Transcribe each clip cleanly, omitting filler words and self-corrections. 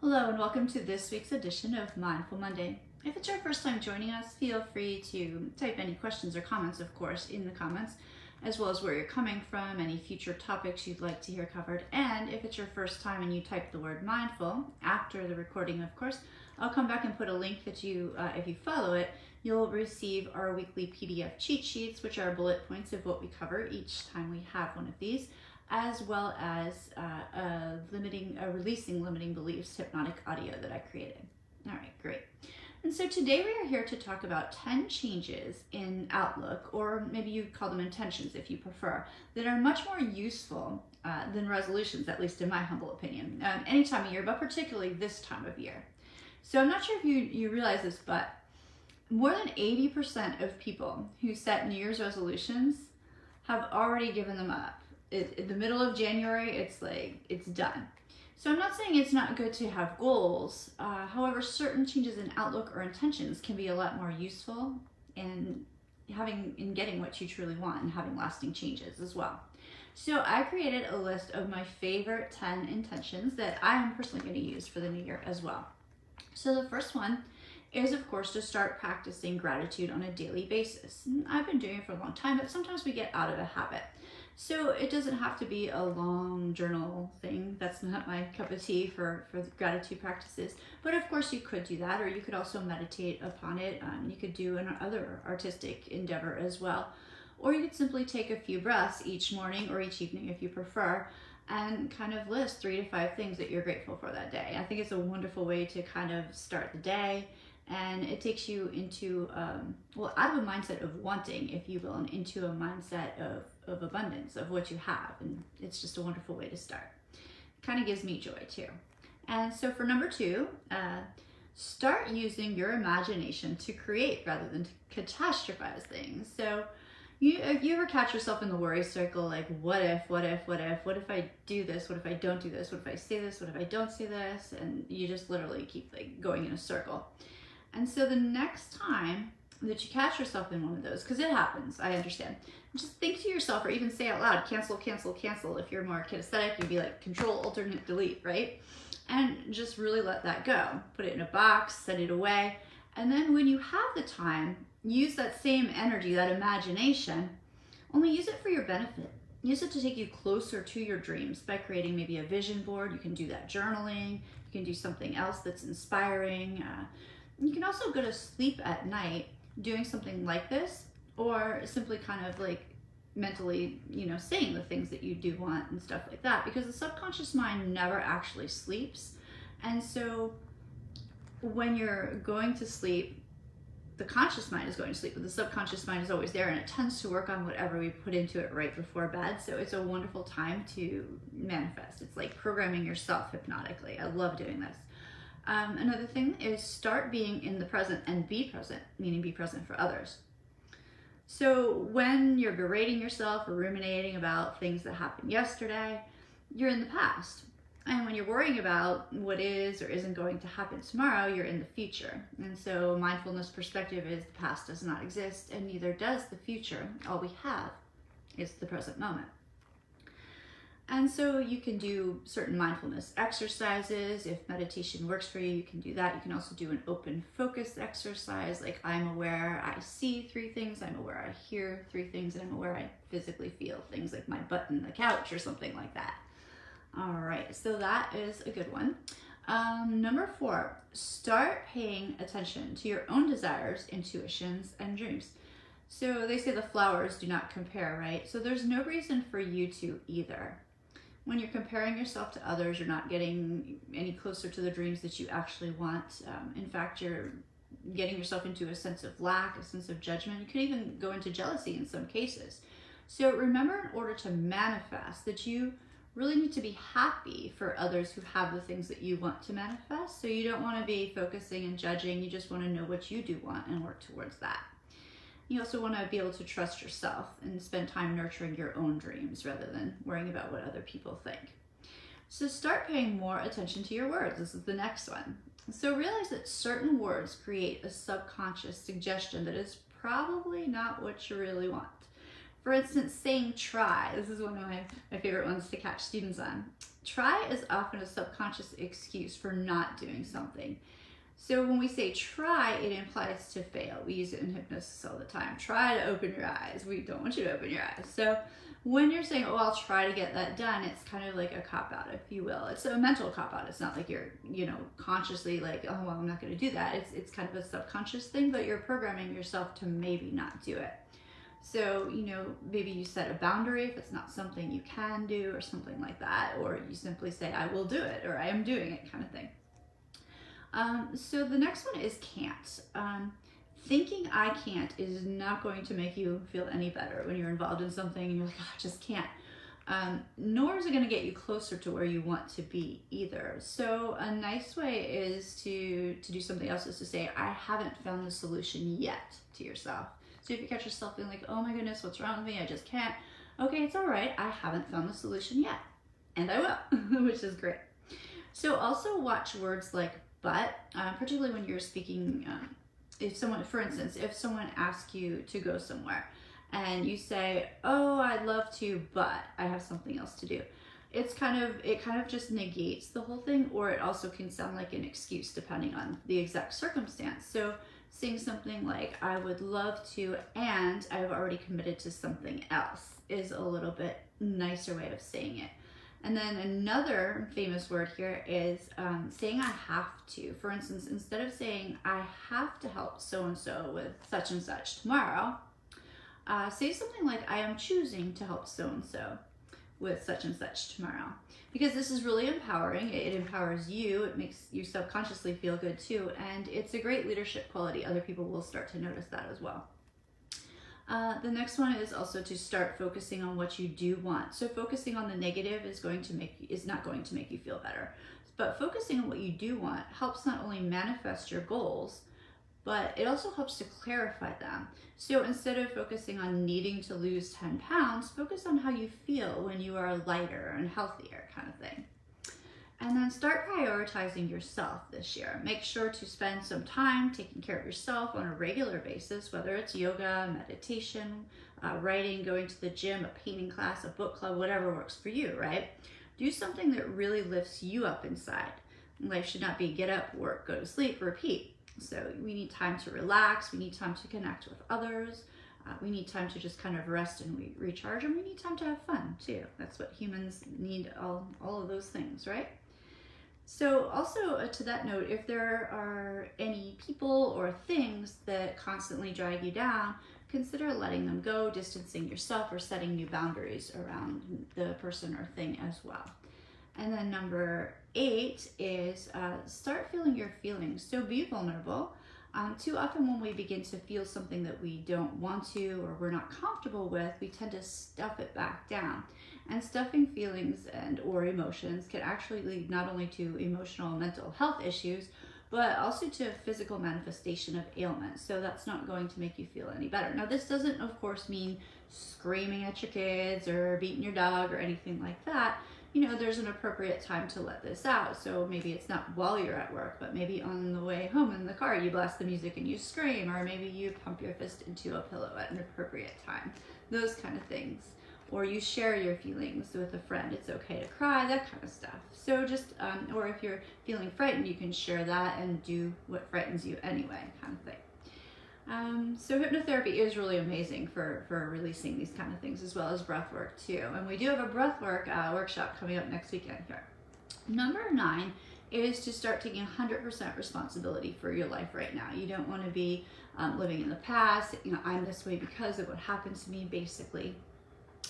Hello and welcome to this week's edition of Mindful Monday. If it's your first time joining us, feel free to type any questions or comments, of course, in the comments, as well as where you're coming from, any future topics you'd like to hear covered. And if it's your first time and you type the word mindful after the recording, of course, I'll come back and put a link that if you follow it, you'll receive our weekly PDF cheat sheets, which are bullet points of what we cover each time we have one of these, as well as releasing limiting beliefs hypnotic audio that I created. All right, great. And so today we are here to talk about 10 changes in outlook, or maybe you call them intentions if you prefer, that are much more useful than resolutions, at least in my humble opinion, any time of year, but particularly this time of year. So I'm not sure if you realize this, but more than 80% of people who set New Year's resolutions have already given them up. In the middle of January, it's done. So I'm not saying it's not good to have goals. However, certain changes in outlook or intentions can be a lot more useful in getting what you truly want and having lasting changes as well. So I created a list of my favorite 10 intentions that I am personally going to use for the new year as well. So the first one is, of course, to start practicing gratitude on a daily basis. I've been doing it for a long time, but sometimes we get out of a habit. So it doesn't have to be a long journal thing. That's not my cup of tea for the gratitude practices. But of course you could do that, or you could also meditate upon it. You could do another artistic endeavor as well. Or you could simply take a few breaths each morning or each evening if you prefer, and kind of list 3 to 5 things that you're grateful for that day. I think it's a wonderful way to kind of start the day. And it takes you into, out of a mindset of wanting, if you will, and into a mindset of abundance, of what you have. And it's just a wonderful way to start. It kind of gives me joy too. And so for number 2, start using your imagination to create rather than to catastrophize things. So you ever catch yourself in the worry circle, like what if I do this, what if I don't do this, what if I say this, what if I don't say this, and you just literally keep going in a circle. And so the next time that you catch yourself in one of those, because it happens, I understand, just think to yourself or even say out loud, cancel, cancel, cancel. If you're more kinesthetic, you'd be like control, alternate, delete, right? And just really let that go. Put it in a box, set it away. And then when you have the time, use that same energy, that imagination, only use it for your benefit. Use it to take you closer to your dreams by creating maybe a vision board. You can do that journaling. You can do something else that's inspiring. You can also go to sleep at night doing something like this, or simply kind of like mentally, saying the things that you do want and stuff like that, because the subconscious mind never actually sleeps. And so when you're going to sleep, the conscious mind is going to sleep, but the subconscious mind is always there, and it tends to work on whatever we put into it right before bed. So it's a wonderful time to manifest. It's like programming yourself hypnotically. I love doing this. Another thing is start being in the present and be present, meaning be present for others. So when you're berating yourself or ruminating about things that happened yesterday, you're in the past. And when you're worrying about what is or isn't going to happen tomorrow, you're in the future. And so mindfulness perspective is the past does not exist, and neither does the future. All we have is the present moment. And so you can do certain mindfulness exercises. If meditation works for you, you can do that. You can also do an open focus exercise, like I'm aware I see 3 things, I'm aware I hear 3 things, and I'm aware I physically feel things like my butt in the couch or something like that. All right, so that is a good one. Number 4, start paying attention to your own desires, intuitions, and dreams. So they say the flowers do not compare, right? So there's no reason for you to either. When you're comparing yourself to others, you're not getting any closer to the dreams that you actually want. In fact, you're getting yourself into a sense of lack, a sense of judgment. You could even go into jealousy in some cases. So remember, in order to manifest, that you really need to be happy for others who have the things that you want to manifest. So you don't want to be focusing and judging. You just want to know what you do want and work towards that. You also want to be able to trust yourself and spend time nurturing your own dreams rather than worrying about what other people think. So start paying more attention to your words. This is the next one. So realize that certain words create a subconscious suggestion that is probably not what you really want. For instance, saying try. This is one of my favorite ones to catch students on. Try is often a subconscious excuse for not doing something. So when we say try, it implies to fail. We use it in hypnosis all the time. Try to open your eyes. We don't want you to open your eyes. So when you're saying, oh, I'll try to get that done, it's kind of like a cop-out, if you will. It's a mental cop-out. It's not like you're, consciously like, oh, well, I'm not going to do that. It's kind of a subconscious thing, but you're programming yourself to maybe not do it. So, maybe you set a boundary if it's not something you can do or something like that, or you simply say, I will do it, or I am doing it kind of thing. So the next one is can't. Thinking I can't is not going to make you feel any better when you're involved in something and you're like, oh, I just can't. Nor is it going to get you closer to where you want to be either. So a nice way is to do something else is to say, I haven't found the solution yet to yourself. So if you catch yourself feeling like, oh my goodness, what's wrong with me? I just can't. Okay, it's all right. I haven't found the solution yet. And I will, which is great. So also watch words like but, particularly when you're speaking, if someone asks you to go somewhere and you say, oh, I'd love to, but I have something else to do. It kind of just negates the whole thing, or it also can sound like an excuse depending on the exact circumstance. So saying something like, I would love to, and I've already committed to something else is a little bit nicer way of saying it. And then another famous word here is saying I have to. For instance, instead of saying I have to help so-and-so with such and such tomorrow, say something like I am choosing to help so-and-so with such and such tomorrow. Because this is really empowering. It empowers you. It makes you subconsciously feel good too. And it's a great leadership quality. Other people will start to notice that as well. The next one is also to start focusing on what you do want. So focusing on the negative is not going to make you feel better. But focusing on what you do want helps not only manifest your goals, but it also helps to clarify them. So instead of focusing on needing to lose 10 pounds, focus on how you feel when you are lighter and healthier kind of thing. And then start prioritizing yourself this year. Make sure to spend some time taking care of yourself on a regular basis, whether it's yoga, meditation, writing, going to the gym, a painting class, a book club, whatever works for you, right? Do something that really lifts you up inside. Life should not be get up, work, go to sleep, repeat. So we need time to relax. We need time to connect with others. We need time to just kind of rest and recharge, and we need time to have fun too. That's what humans need, all of those things, right? So also to that note, if there are any people or things that constantly drag you down, consider letting them go, distancing yourself, or setting new boundaries around the person or thing as well. And then number 8 is start feeling your feelings. So be vulnerable. Too often when we begin to feel something that we don't want to or we're not comfortable with, we tend to stuff it back down. And stuffing feelings or emotions can actually lead not only to emotional and mental health issues, but also to physical manifestation of ailments. So that's not going to make you feel any better. Now, this doesn't, of course, mean screaming at your kids or beating your dog or anything like that. There's an appropriate time to let this out. So maybe it's not while you're at work, but maybe on the way home in the car, you blast the music and you scream, or maybe you pump your fist into a pillow at an appropriate time. Those kind of things. Or you share your feelings with a friend. It's okay to cry, that kind of stuff. So just, or if you're feeling frightened, you can share that and do what frightens you anyway, kind of thing. So hypnotherapy is really amazing for releasing these kind of things, as well as breath work too. And we do have a breath work workshop coming up next weekend here. Number 9 is to start taking 100% responsibility for your life right now. You don't want to be living in the past. I'm this way because of what happened to me, basically.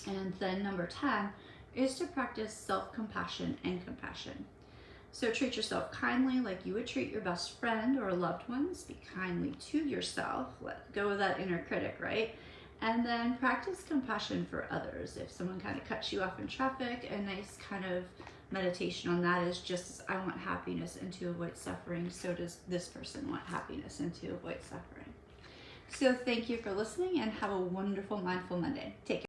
And then number 10 is to practice self-compassion and compassion. So treat yourself kindly like you would treat your best friend or loved ones. Be kindly to yourself. Let go of that inner critic, right? And then practice compassion for others. If someone kind of cuts you off in traffic, a nice kind of meditation on that is just as I want happiness and to avoid suffering, so does this person want happiness and to avoid suffering. So thank you for listening and have a wonderful Mindful Monday. Take care.